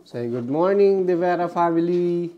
Say good morning, De Vera family.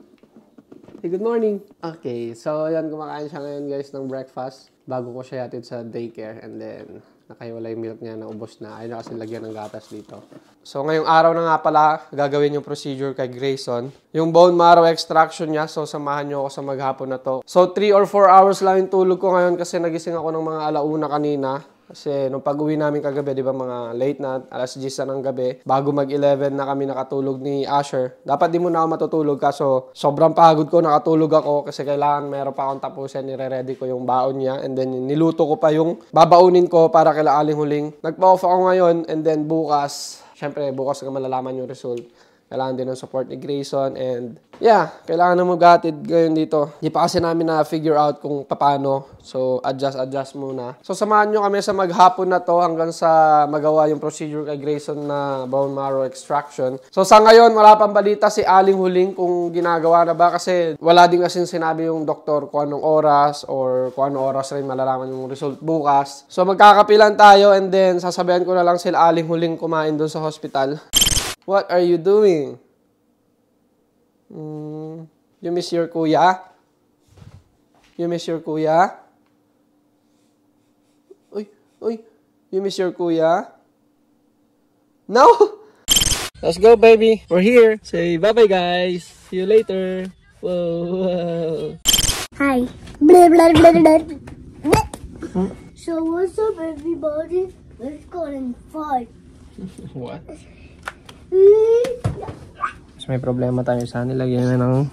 Hey, good morning. Okay, so yan, kumakain siya ngayon guys ng breakfast bago ko siya yatid sa daycare, and then nakahiwala yung milk niya, naubos na. Ayaw na kasi lagyan ng gatas dito. So ngayong araw na nga pala, gagawin yung procedure kay Grayson. Yung bone marrow extraction niya, so samahan niyo ako sa maghapon na to. So 3 or 4 hours lang yung tulog ko ngayon kasi nagising ako ng mga alauna kanina. Kasi nung pag-uwi namin kagabi, di ba mga late na, alas 10 na ng gabi, bago mag-11 na kami nakatulog ni Asher. Dapat di mo na ako matutulog kaso sobrang pagod ko, nakatulog ako kasi kailangan meron pa akong tapusin, nire-ready ko yung baon niya, and then niluto ko pa yung babaunin ko para kila Aling Huling. Nagpa-off ako ngayon, and then bukas, syempre bukas ka malalaman yung result. Kailangan din ng support ni Grayson, and yeah, kailangan na maghatid ngayon dito. Di pa kasi namin na-figure out kung paano. So, adjust muna. So, samahan nyo kami sa maghapon na to hanggang sa magawa yung procedure kay Grayson na bone marrow extraction. So, sa ngayon, wala pang balita si Aling Huling kung ginagawa na ba kasi wala din kasi sinabi yung doktor kung anong oras or kung anong oras rin malalaman yung result bukas. So, magkakapilan tayo, and then sasabihan ko na lang sila Aling Huling kumain doon sa hospital. What are you doing? You miss your kuya? You miss your kuya? Uy, you miss your kuya? No? Let's go, baby. We're here. Say bye-bye, guys. See you later. Whoa. Hi. Blah, blah, blah, blah. So what's up, everybody? Let's go and fight. What? So, may problema tayo sa nilagyan na ng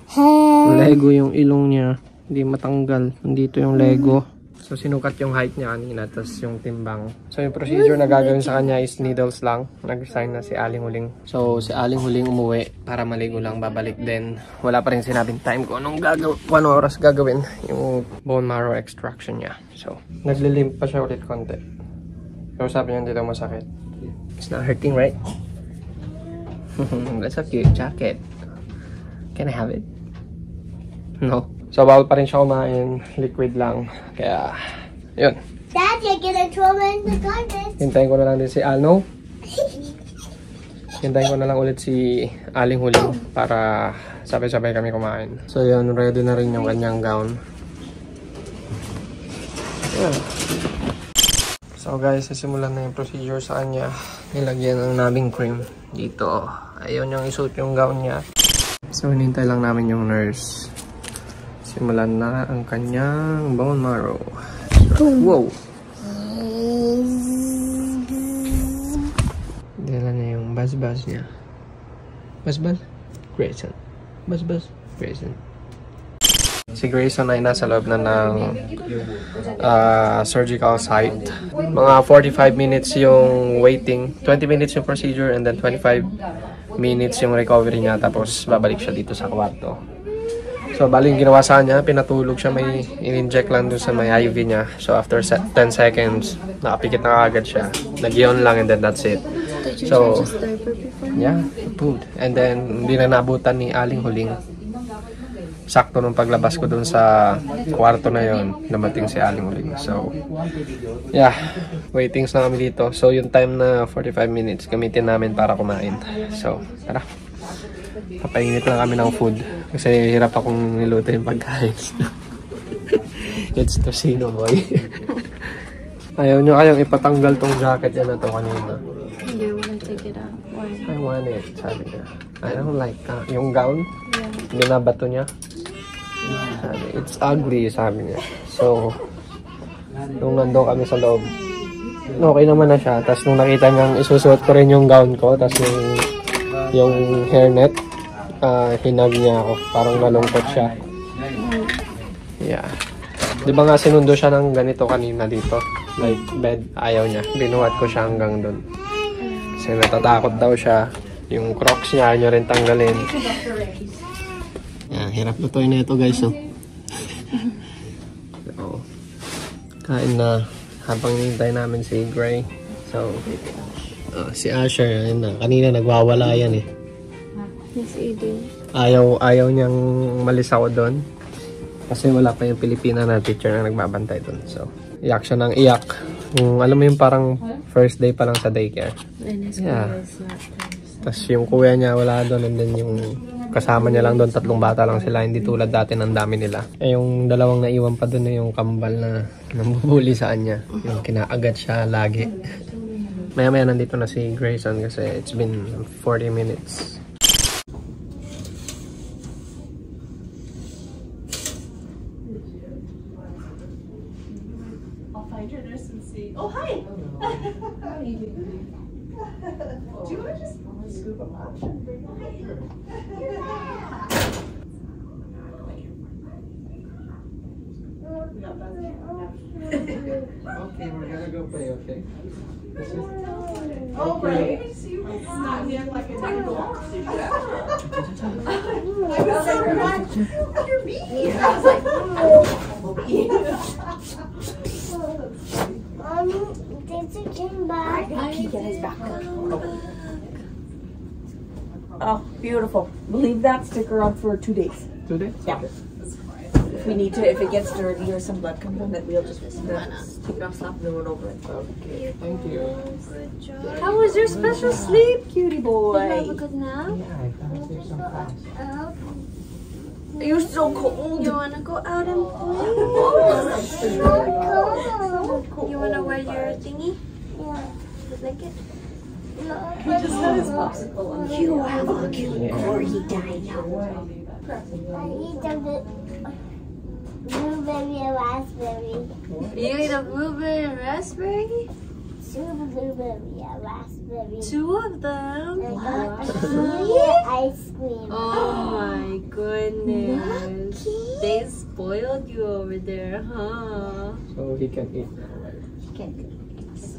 Lego yung ilong niya. Hindi matanggal. Nandito yung Lego. So, sinukat yung height niya kanina, tapos yung timbang. So, yung procedure na gagawin sa kanya is needles lang. Nag-resign na si Aling Huling. So, si Aling Huling umuwi para maligo lang, babalik din. Wala pa rin sinabing time ko anong oras gagawin yung bone marrow extraction niya. So, naglilimp pa siya ulit konti. Pero sabi niya hindi daw masakit. It's not hurting, right? That's a cute jacket. Can I have it? No. So, bawal pa rin siya kumain. Liquid lang. Kaya, yun. Dad, you're gonna throw in the garbage. Hintayin ko na lang din si Alno. Hintayin ko na lang ulit si Aling Huling para sabay-sabay kami kumain. So, yun. Ready na rin yung kanyang gown. Yeah. So, guys, sisimulan na yung procedure sa kanya. Nilagyan ng nabing cream dito. Ayaw niyang isuot yung gown niya. So, hinintay lang namin yung nurse. Simulan na ang kanyang bone marrow. So, wow! Dala niya yung buzz-buzz niya. Buzz-buzz? Grayson. Buzz-buzz? Grayson. Si Grayson ay nasa loob na ng surgical site. Mga 45 minutes yung waiting. 20 minutes yung procedure, and then 25 minutes yung recovery niya. Tapos babalik siya dito sa kwarto. So bali yung ginawa sa kanya, pinatulog siya, may in-inject lang doon sa may IV niya. So after 10 seconds, nakapikit na agad siya. Nag-yawn lang, and then that's it. So, yeah, food. And then hindi na nabutan ni Aling Huling. Sakto nung paglabas ko dun sa kwarto na yon, namating si Aling Huling. So, yeah, waitings na kami dito. So, yung time na 45 minutes, gamitin namin para kumain. So, tara. Papainit lang kami ng food. Kasi hirap akong niluto yung pagkain. It's Tocino, boy. Ayaw nyo kayong ipatanggal tong jacket yan na to kanina. Hindi, I wanna take it out. Why? I want it, sabi niya. I don't like yung gown. Yeah. Binabato niya. Sabi, it's ugly, sabi niya. So, nung nandun kami sa loob, okay naman na siya. Tapos nung nakita niyang isusuot ko rin yung gown ko, tapos yung hairnet, hinag niya ako. Parang nalungkot siya. Yeah. Di ba nga sinundo siya ng ganito kanina dito? Like bed, ayaw niya. Binuhat ko siya hanggang doon. Kasi natatakot daw siya. Yung crocs niya, ayaw niya rin tanggalin. Yan, hirap lutuin na ito guys. So, kain na habang hinihintay namin si Gray. So, si Asher, ayun na. Kanina nagwawala yan eh. Yes, Eden. Ayaw niyang malis ako doon. Kasi wala pa yung Pilipina na teacher na nagbabantay doon. So, iyak siya ng iyak. Alam mo yung parang first day pa lang sa daycare. And his Yeah. is not Tapos yung kuya niya wala doon, and then yung kasama niya lang doon, 3 bata lang sila, hindi tulad dati ng dami nila. Eh yung dalawang naiwan pa doon, yung kambal na nambubuli sa kanya, yung kinaagat siya lagi. Maya-maya nandito na si Grayson kasi it's been 40 minutes. I'll find your nurse and see. Oh, hi! Do you want to just scoop them up and bring them here? Okay, we're gonna go play, okay? Oh, right. So you it's not yet like a technical officer. I was so glad you're me. I was like, Daisy came back. he get his back. Oh, beautiful. Leave that sticker on for 2 days. Today? Yeah. If we need to, if it gets dirty or some blood comes on it, we'll just take it off, slap the one over it. Okay, thank you. Good job. How was your special sleep, cutie Did you have a boy? good nap? Yeah, I found there's some class. You're so cold. You wanna go out and play? You wanna wear your thingy? The blanket? He just had his popsicle on. You have a Yeah. corgi dino. I eat a blueberry and raspberry. You eat a blueberry and raspberry? 2 blueberry and raspberry. 2 of them? And I got a kiwi ice cream. Oh my goodness. They spoiled you over there, huh? So he can eat now, right?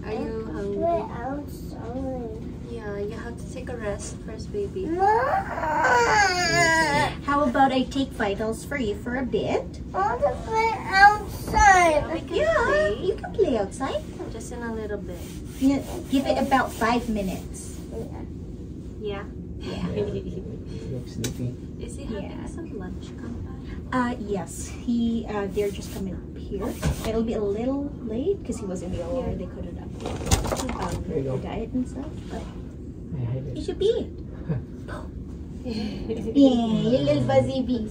Are you We're hungry? outside. Yeah, you have to take a rest first, baby. How about I take vitals for you for a bit? I want to play outside. We can Yeah, play. you can play outside. Just in a little bit. Yeah, give it about 5 minutes. Yeah. Yeah. Looks sleepy. Is he having Yeah. some lunch come back? Yes. They're just coming up here. It'll be a little late because he was in the elevator. They couldn't update There you go. the diet and stuff. But I hate you it. should be. Yeah, you little fuzzy bee.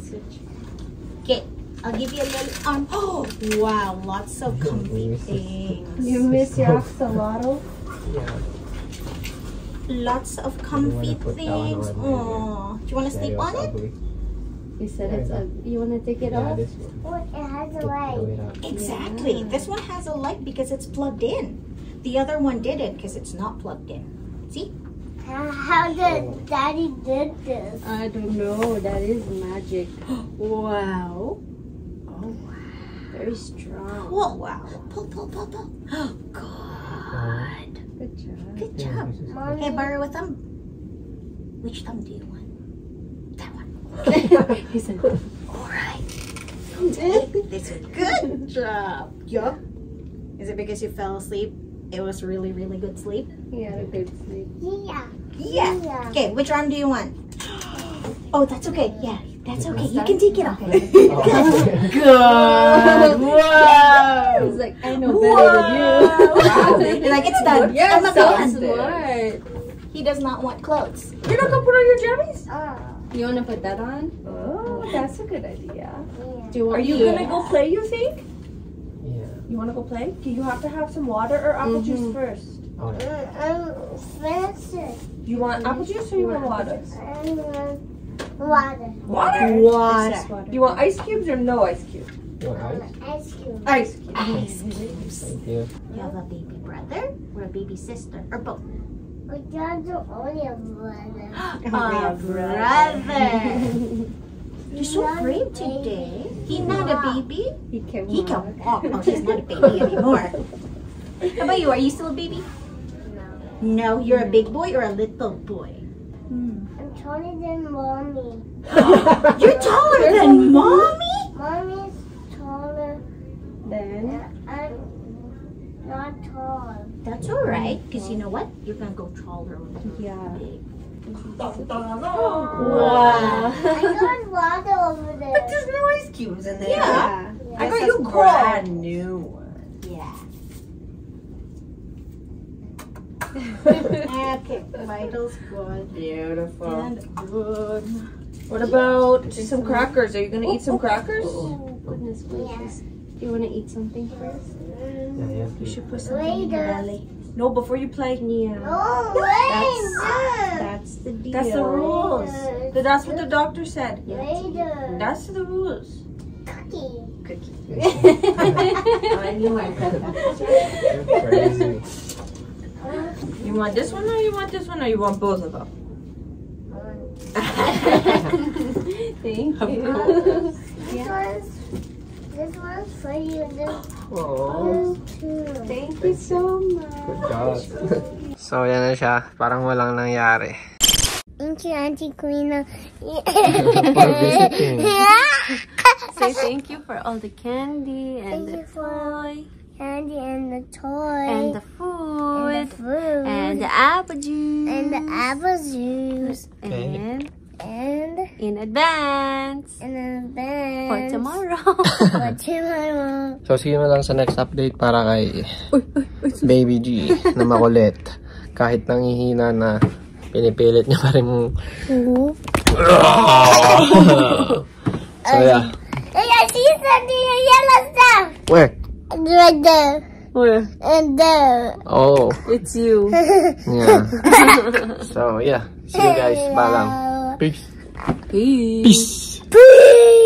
Okay, I'll give you a little arm. Oh, wow, lots of comfy things. You miss your axolotl? Yeah. Lots of comfy put that one things. on. Oh, do you want to sleep on it? Ugly. You said it's ugly. You wanna take it Yeah, off? this one. It has a Take light. it out. Exactly. Yeah. This one has a light because it's plugged in. The other one didn't because it's not plugged in. See? How did Daddy did this? I don't know. That is magic. Wow. Oh wow. Very strong. Whoa, wow. Pull, pull, pull, pull. Oh, good. Good job. Good Yeah, job. this is Mommy, Hey, borrow a thumb. Which thumb do you want? That one. He said, All right. Take this one. Good job. Yup. Is it because you fell asleep? It was really, really good sleep. he had a good sleep. yeah. Yeah. Yeah. Okay, which arm do you want? Oh, that's okay. Yeah, that's okay. You can take it off. Oh. Good. Whoa. He's like, I know better than you. You're like, it's done. You're I'm so done. smart. He does not want clothes. You're not gonna put on your jammies? You wanna put that on? Oh, that's a good idea. Yeah. Do you want Are you gonna go play, you think? Yeah. You wanna go play? Do you have to have some water or apple juice first? Oh, yeah. Francis. Do you want apple juice or you want water? Water. Water? Water. You want ice cubes or no ice cubes? You want ice? Ice cream. Ice cubes. Ice cubes. Thank you. You have a baby brother or a baby sister or both? We got the only brother. A brother. You're so brave today. He's not a baby. He can He walk. can walk. Oh, he's not a baby anymore. How about you? Are you still a baby? No. No, you're a big boy or a little boy? I'm taller than mommy. You're taller than mommy? Mommy's taller. Then, I'm not tall. That's all right, because you know what? You're gonna go taller when you're yeah. big. Wow. I got water over there. But there's no ice cubes in there. Yeah. I got you brand new one. Yeah. Okay, vitals good. Beautiful. And good. What about some crackers? Are you gonna eat some crackers? Oh, goodness gracious. Do you want to eat something first? You should put something in your belly. No, before you play. Yeah. Oh, That's the deal. That's the rules. That's what the doctor said. later. That's the rules. Cookie. I knew I said that. Crazy. You want this one or you want this one or you want both of them? Thank you. This one's for you. Oh, This too. Thank you so much. good God. So, yan na siya. Parang walang nangyari. Thank you, Auntie Queen. For visiting. Say thank you for all the candy and Thank the you for toy candy and the toy. and the and food the food. and the apple juice and the apple juice. and And in advance and the band. for tomorrow. For tomorrow. So, see mo lang sa next update para kay Baby G na makulit. Kahit nangihina na, pinipilit niya pa rin mong... So, yeah. Hey, I see something yellow stuff. Where? Right there. Where? And there. Oh, It's you. yeah. So, yeah. See you guys. Balang. Peace. Peace. Peace. Peace.